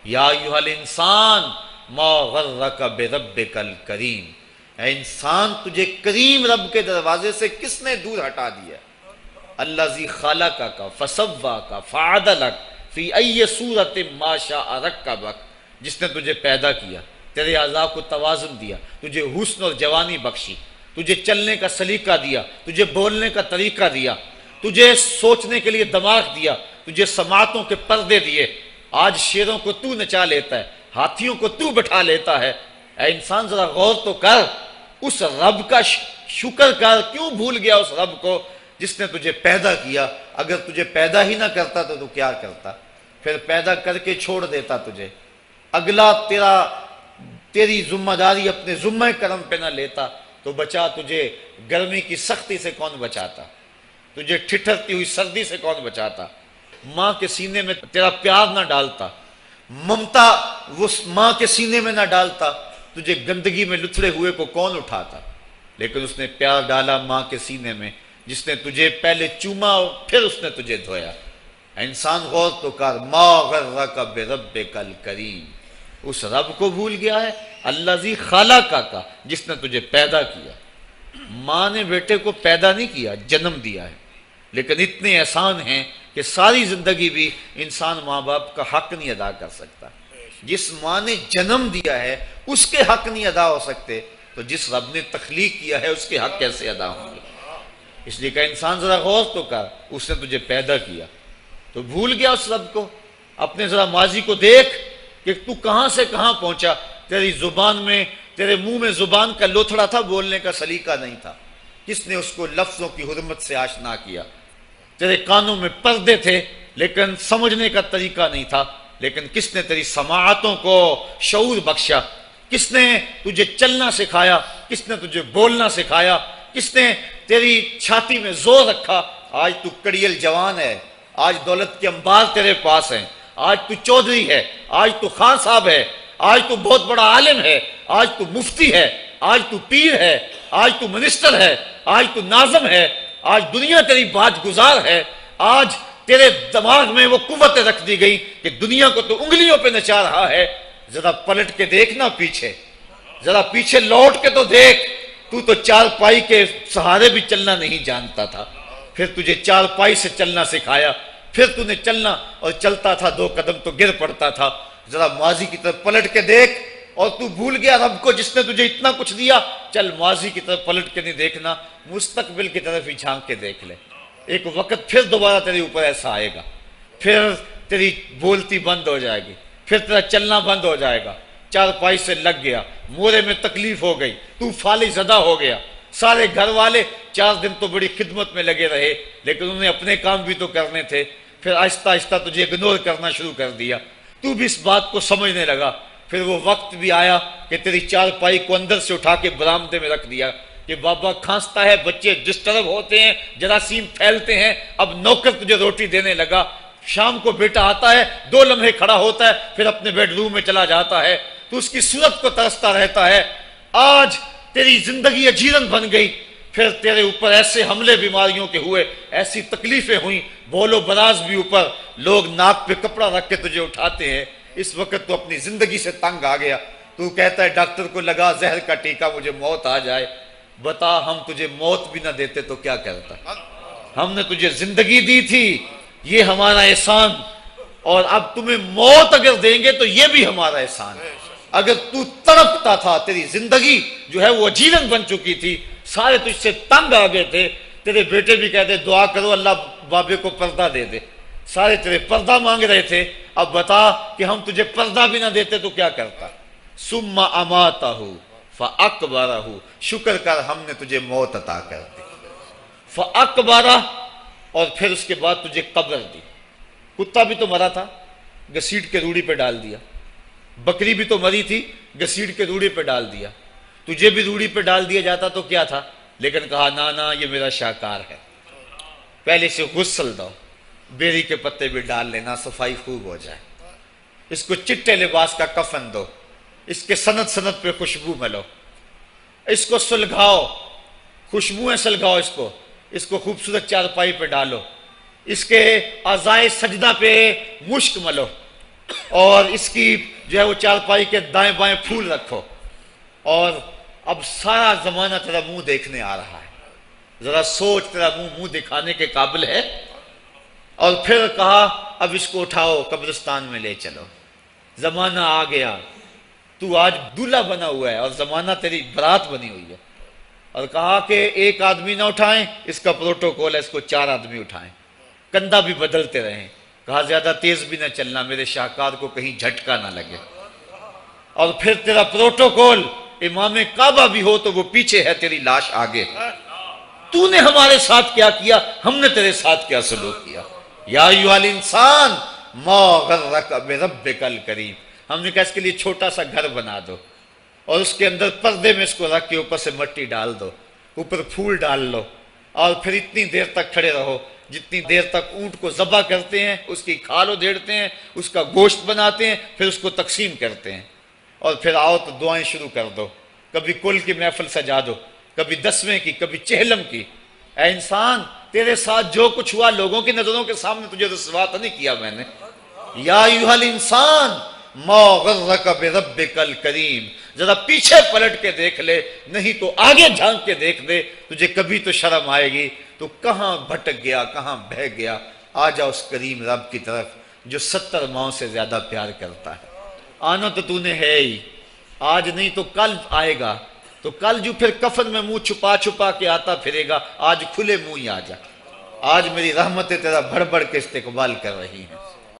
یا ایھا الانسان ما غرک بربک الکریم، اے انسان تجھے کریم رب کے دروازے سے کس نے دور ہٹا دیا؟ الذی خلقک فسواک فعدلک فی ای صورت ما شاء رکبک، جس نے تجھے پیدا کیا، تیرے اعضاء کو توازن دیا، تجھے حسن اور جوانی بخشی، تجھے چلنے کا سلیقہ دیا، تجھے بولنے کا طریقہ دیا، تجھے سوچنے کے لیے دماغ دیا، تجھے سماعتوں کے پردے دیے۔ آج شیروں کو تو نچا لیتا ہے، ہاتھیوں کو تو بٹھا لیتا ہے۔ اے انسان ذرا غور تو کر، اس رب کا شکر کر، کیوں بھول گیا اس رب کو جس نے تجھے پیدا کیا؟ اگر تجھے پیدا ہی نہ کرتا تو تو کیا کرتا؟ پھر پیدا کر کے چھوڑ دیتا تجھے، اگلا تیری ذمہ داری اپنے ذمہ کرم پہ نہ لیتا تو بچا تجھے گرمی کی سختی سے کون بچاتا؟ تجھے ٹھٹھرتی ہوئی سردی سے کون بچاتا؟ ماں کے سینے میں تیرا پیار نہ ڈالتا، ممتا اس ماں کے سینے میں نہ ڈالتا، تجھے گندگی میں لتھڑے ہوئے کو کون اٹھاتا؟ لیکن اس نے پیار ڈالا ماں کے سینے میں، جس نے تجھے پہلے چوما اور پھر اس نے تجھے دھویا۔ انسان غور تو کر، ما غرک بربک الکریم، اس رب کو بھول گیا ہے، الذی خلقک، جس نے تجھے پیدا کیا۔ ماں نے بیٹے کو پیدا نہیں کیا، جنم دیا ہے، لیکن اتنے احسان ہیں کہ ساری زندگی بھی انسان ماں باپ کا حق نہیں ادا کر سکتا۔ جس ماں نے جنم دیا ہے اس کے حق نہیں ادا ہو سکتے، تو جس رب نے تخلیق کیا ہے اس کے حق کیسے ادا ہوں گے؟ اس لیے کہ انسان ذرا غور تو کر، اس نے تجھے پیدا کیا تو بھول گیا اس رب کو؟ اپنے ذرا ماضی کو دیکھ کہ تو کہاں سے کہاں پہنچا۔ تیری زبان میں، تیرے منہ میں زبان کا لوتھڑا تھا، بولنے کا سلیقہ نہیں تھا، کس نے اس کو لفظوں کی حرمت سے آشنا کیا؟ تیرے کانوں میں پردے تھے لیکن سمجھنے کا طریقہ نہیں تھا، لیکن کس نے تیری سماعتوں کو شعور بخشا؟ کس نے تجھے چلنا سکھایا؟ کس نے تجھے بولنا سکھایا؟ کس نے تیری چھاتی میں زور رکھا؟ آج تو کڑیل جوان ہے، آج دولت کے انبار تیرے پاس ہیں، آج تو چودھری ہے، آج تو خان صاحب ہے، آج تو بہت بڑا عالم ہے، آج تو مفتی ہے، آج تو پیر ہے، آج تو منسٹر ہے، آج تو ناظم ہے، آج دنیا تیری بات گزار ہے، آج تیرے دماغ میں وہ قوت رکھ دی گئی کہ دنیا کو تو انگلیوں پہ نچا رہا ہے۔ ذرا پلٹ کے دیکھنا پیچھے، ذرا پیچھے لوٹ کے تو دیکھ، تو چار پائی کے سہارے بھی چلنا نہیں جانتا تھا، پھر تجھے چار پائی سے چلنا سکھایا، پھر تو نے چلنا اور چلتا تھا، دو قدم تو گر پڑتا تھا۔ ذرا ماضی کی طرف پلٹ کے دیکھ، اور تو بھول گیا رب کو جس نے تجھے اتنا کچھ دیا۔ چل ماضی کی طرف پلٹ کے نہیں دیکھنا، مستقبل کی طرف ہی جھانک کے دیکھ لے۔ ایک وقت پھر دوبارہ تیرے اوپر ایسا آئے گا، پھر تیری بولتی بند ہو جائے گی، پھر تیرا چلنا بند ہو جائے گا، چار پائی سے لگ گیا، مورے میں تکلیف ہو گئی، تو فالج زدہ ہو گیا۔ سارے گھر والے 4 دن تو بڑی خدمت میں لگے رہے، لیکن انہیں اپنے کام بھی تو کرنے تھے، پھر آہستہ آہستہ تجھے اگنور کرنا شروع کر دیا، تو بھی اس بات کو سمجھنے لگا۔ پھر وہ وقت بھی آیا کہ تیری چار پائی کو اندر سے اٹھا کے برآمدے میں رکھ دیا کہ بابا کھانستا ہے، بچے ڈسٹرب ہوتے ہیں، جراثیم پھیلتے ہیں، اب نوکر تجھے روٹی دینے لگا۔ شام کو بیٹا آتا ہے، 2 لمحے کھڑا ہوتا ہے، پھر اپنے بیڈ روم میں چلا جاتا ہے، تو اس کی صورت کو ترستا رہتا ہے۔ آج تیری زندگی اجیرن بن گئی، پھر تیرے اوپر ایسے حملے بیماریوں کے ہوئے، ایسی تکلیفیں ہوئیں، بول و براز بھی اوپر، لوگ ناک پہ کپڑا رکھ کے تجھے اٹھاتے ہیں۔ اس وقت تو اپنی زندگی سے تنگ آ گیا، تو کہتا ہے ڈاکٹر کو لگا زہر کا ٹیکہ، مجھے موت آ جائے۔ بتا ہم تجھے موت بھی نہ دیتے تو کیا کرتا؟ ہم نے تجھے زندگی دی تھی، یہ ہمارا احسان، اور اب تمہیں موت اگر دیں گے تو یہ بھی ہمارا احسان ہے۔ اگر تو تڑپتا تھا، تیری زندگی جو ہے وہ اجیرن بن چکی تھی، سارے تجھ سے تنگ آ گئے تھے، تیرے بیٹے بھی کہتے دعا کرو اللہ بابے کو پردہ دے دے، سارے تیرے پردہ مانگ رہے تھے، اب بتا کہ ہم تجھے پردہ بھی نہ دیتے تو کیا کرتا؟ ثم اماتہ فاقبرہ، شکر کر ہم نے تجھے موت عطا کر دی، فاقبرہ، اور پھر اس کے بعد تجھے قبر دی۔ کتا بھی تو مرا تھا، گھسیٹ کے روڑی پہ ڈال دیا، بکری بھی تو مری تھی، گھسیٹ کے روڑی پہ ڈال دیا، تجھے بھی روڑی پہ ڈال دیا جاتا تو کیا تھا؟ لیکن کہا نا یہ میرا شاہکار ہے، پہلے سے غسل دو، بیری کے پتے بھی ڈال لینا، صفائی خوب ہو جائے، اس کو چٹے لباس کا کفن دو، اس کے سند سند پہ خوشبو ملو، اس کو سلگھاؤ، خوشبوئیں سلگھاؤ، اس کو خوبصورت چارپائی پہ ڈالو، اس کے اعضائے سجدہ پہ مشک ملو، اور اس کی جو ہے وہ چارپائی کے دائیں بائیں پھول رکھو، اور اب سارا زمانہ تیرا منہ دیکھنے آ رہا ہے، ذرا سوچ تیرا منہ دکھانے کے قابل ہے؟ اور پھر کہا اب اس کو اٹھاؤ قبرستان میں لے چلو، زمانہ آ گیا، تو آج دولہا بنا ہوا ہے اور زمانہ تیری برات بنی ہوئی ہے۔ اور کہا کہ ایک آدمی نہ اٹھائیں، اس کا پروٹوکول ہے، اس کو 4 آدمی اٹھائیں، کندھا بھی بدلتے رہیں، کہا زیادہ تیز بھی نہ چلنا، میرے شاہکار کو کہیں جھٹکا نہ لگے، اور پھر تیرا پروٹوکول امام کعبہ بھی ہو تو وہ پیچھے ہے، تیری لاش آگے۔ تو نے ہمارے ساتھ کیا کیا، ہم نے تیرے ساتھ کیا سلوک کیا؟ یا ایھا الانسان ما غرک بربک الکریم، ہم نے کہا اس کے لیے چھوٹا سا گھر بنا دو، اور اس کے اندر پردے میں اس کو رکھ کے اوپر سے مٹی ڈال دو، اوپر پھول ڈال لو، اور پھر اتنی دیر تک کھڑے رہو جتنی دیر تک اونٹ کو ذبح کرتے ہیں، اس کی کھال ادھیڑتے ہیں، اس کا گوشت بناتے ہیں، پھر اس کو تقسیم کرتے ہیں، اور پھر آؤ تو دعائیں شروع کر دو، کبھی کل کی محفل سجا دو، کبھی 10ویں کی، کبھی چہلم کی۔ اے انسان، تیرے ساتھ جو کچھ ہوا لوگوں کی نظروں کے سامنے تجھے رسوا تو نہیں کیا میں نے؟ یا ایھا الانسان ما غرک بربک الکریم، ذرا پیچھے پلٹ کے دیکھ لے، نہیں تو آگے جھانک کے دیکھ لے، تجھے کبھی تو شرم آئے گی، تو کہاں بھٹک گیا، کہاں بہہ گیا۔ آ جا اس کریم رب کی طرف جو 70 ماؤں سے زیادہ پیار کرتا ہے۔ آنا تو نے ہے ہی، آج نہیں تو کل آئے گا، تو کل جو پھر کفن میں منہ چھپا چھپا کے آتا پھرے گا، آج کھلے منہ ہی آ جا، آج میری رحمتیں تیرا بڑھ بڑھ کے استقبال کر رہی ہیں۔